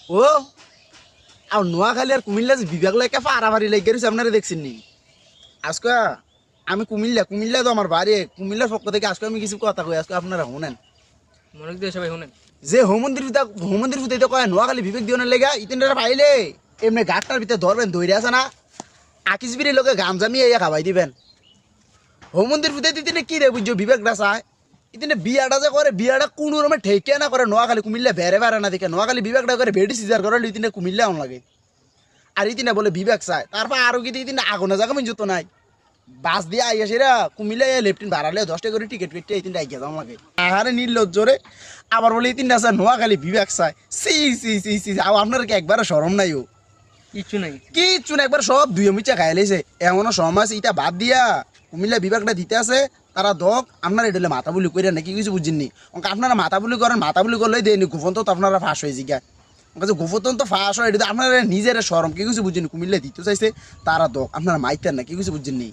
ও আর নোয়াখালী আর কুমিল্লা যে বিভাগ লাগে পাড়াবাড়ি লেগে গেছে আপনারা দেখছেন নি আজকে আমি কুমিল্লা তো আমার বাড়ি কুমিল্লার পক্ষ থেকে আজকে আমি কিছু কথা কই আজকে আপনারা শুনেন মনে দিয়ে সবাই শুনেন যে হোমন্দির ভিতরে কয় নোয়াখালী বিবেক দিওনের লেগা ইতিনটা পাইলে এমনি গাঁটটার ভিতরে ধরবেন দৌড়ে আছে না আকিসবিরির লোকে গাম জামিয়ে ইয়া খাবাই দিবেন হোমন্দির ভিতরে দিতে কি রে বুঝছো বিবেকটা চায় ইতিনে বিয়াটা যে করে বিয়াটা কোনো রকমের ঠেকে না করে নোয়াখালী কুমিল্লা বেড়ে বেড়ে না দেখে নোয়াখালী বিবেকটা করে বেডি সিজার করে ইতিনে কুমিল্লা এমন লাগে আর ইতিনে বলে বিবেক চায় তারপর আরো কি ইতিনে আগুনে জায়গা আমি জুতো নাই বাস দিয়ে আইয়া সেরা কুমিল্লা লেফটিন ভাড়ালে 10 টাকা করে টিকিট কেটে ইতিনটা আইয়া যাওয়া লাগে আহারে নির্লজ্জরে আবার বলে ইতিনটা চায় নোয়াখালী বিবেক চায় সি সি সি সি আপনার কি একবারও শরম নাই ও কিচ্ছু না একবার সব দুই মিচা খাই লাইছে এমনও সময় আছে ইটা বাদ দিয়া কুমিল্লা বিভাগটা দিতে আছে তারা দক আপনারা এটা মাথা বুলি করে নাকি কিছু বুঝিনি আপনারা মাথা বুলি করেন মাথা বুলি করলেই দেয়নি গোপন তো আপনারা ফাঁস হয়ে জিগা গোপন তো ফাঁস হয় এটা আপনারা নিজের সরম কি কিছু বুঝিনি কুমিল্লা দিতে চাইছে তারা দক আপনারা মাইতেন না কি কিছু বুঝিনি